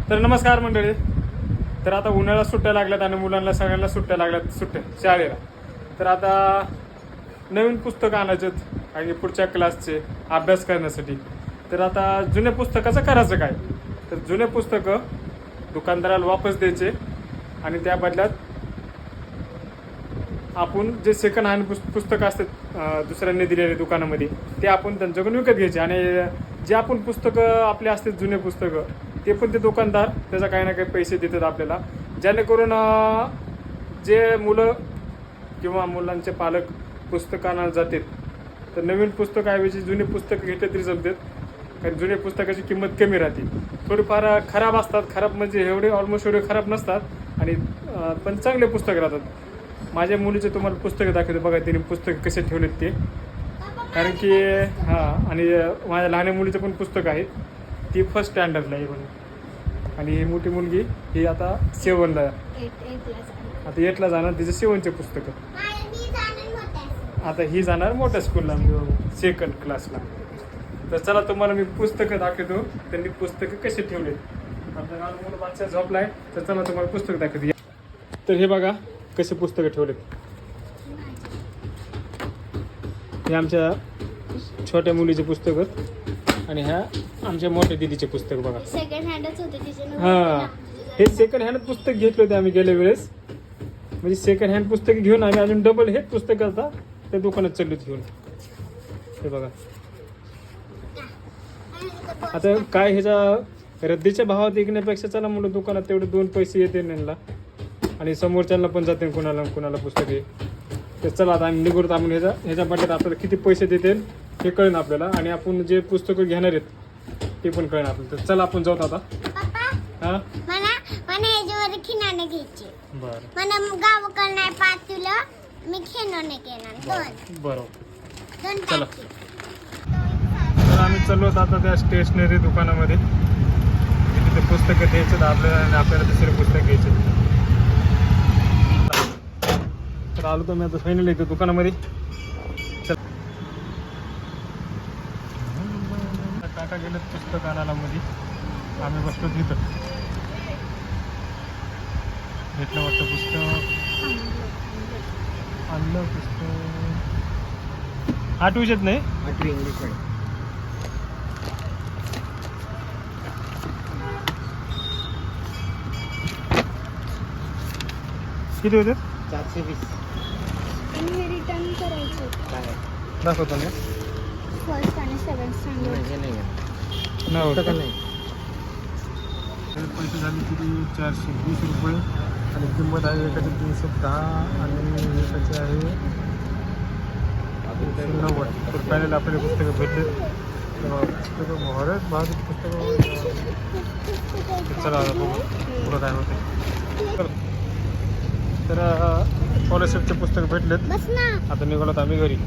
तर नमस्कार मंडळी. तर आता उन्हाळ्याला सुट्ट्या लागल्यात आणि मुलांना सगळ्यांना सुट्ट्या लागल्यात सुट्ट्या शाळेला. तर आता नवीन पुस्तकं आणायचे आणि पुढच्या क्लासचे अभ्यास करण्यासाठी. तर आता जुन्या पुस्तकाचं करायचं काय? तर जुने पुस्तकं दुकानदाराला वापस द्यायचे आणि त्या बदल्यात आपण जे सेकंड हँड पुस्तकं असतात दुसऱ्यांनी दिलेले दुकानामध्ये ते आपण त्यांच्याकडून विकत घ्यायचे. आणि जे आपण पुस्तकं आपले असतात जुने पुस्तकं ते पण ते दुकानदार त्याचा काही ना काही पैसे देतात आपल्याला, जेणेकरून जे मुलं किंवा मुलांचे पालक पुस्तकांना जातात तर नवीन पुस्तकाऐवजी जुने पुस्तकं घेतले तरी जमतात. कारण जुने पुस्तकाची किंमत कमी राहते. थोडीफार खराब असतात, खराब म्हणजे एवढे ऑलमोस्ट एवढे खराब नसतात आणि पण चांगले पुस्तक राहतात. माझ्या मुलीचे तुम्हाला पुस्तकं दाखवते बघा, तिने पुस्तकं कसे ठेवलेत ते. कारण की हां, आणि माझ्या लहान मुलीचं पण पुस्तक आहेत. ती फर्स्ट स्टँडर्डला आहे म्हणून, आणि ही मोठी मुलगी ही आता 7ला, आता 8ला जाणार. तिचं 7चे पुस्तकं. आता ही जाणार मोठ्या स्कूलला, सेकंड क्लासला. तर चला तुम्हाला मी पुस्तकं दाखवतो, त्यांनी पुस्तकं कशी ठेवलेत. आमच्या लहान मुलं बादशा झोपला आहे, तर चला तुम्हाला पुस्तक दाखवते. तर हे बघा कसे पुस्तकं ठेवलेत. हे आमच्या छोट्या मुलीचे पुस्तकं आणि ह्या आमच्या मोठ्या दिदीचे पुस्तक बघा. सेकंड हँडच होते तिचे. हां, हे सेकंड हँड पुस्तक घेतले होते आम्ही गेल्या वेळेस. म्हणजे सेकंड हँड पुस्तक घेऊन आम्ही अजून डबल हेच पुस्तक आता त्या दुकानात चाललो घेऊन. हे बघा आता काय ह्याच्या रद्दीच्या भावात विकण्यापेक्षा चला म्हणलं दुकानात तेवढे 2 पैसे येते त्यांना आणि समोरच्यांना पण जाते कुणाला पुस्तके. तर चला आता आम्ही निघून आपण ह्याच्या बद्दल आपल्याला किती पैसे देतील हे कळेल आपल्याला, आणि आपण जे पुस्तकं घेणार आहेत ते पण कळेल आपल्याला. तर चला आपण जाऊ आता. हां मला याच्यावर खिनाने घ्यायची. बरं मला गावकड नाही पातुला मी खिनाने घेणार. दोन चला. तर आम्ही चाललो आता त्या स्टेशनरी दुकानामध्ये. तिथे पुस्तकं द्यायचे आपल्याला आणि आपल्याला दुसरे पुस्तक घ्यायचे. तर आलो तर मी आता फायनल येतो दुकानामध्ये. काका गेले पुस्तक आणायला मध्ये, आम्ही बसलो तिथं. घेतलं वाटतं पुस्तक, आणलं पुस्तक. 8 विषयत नाही, 8वी इंग्लिश मीडियम. किती होते? 420. आणि हे रिटर्न करायचं. काय दाखवतो मी. फर्स्ट आणि 7th स्टँडर्ड. हे नाही नाही होतं का होतं. नाही? पैसे झाले किती? 420 रुपये आणि किंमत आहे एकाची 310 आणि एकाची आहे 90. तर पॅनल आपल्याला पुस्तकं भेटले. पुस्तकं बरेच भावाची पुस्तकं. चला आता बघू पुढं काय होते. तर स्कॉलरशिपचे पुस्तकं भेटलेत. बस ना. आता निघालो आम्ही घरी.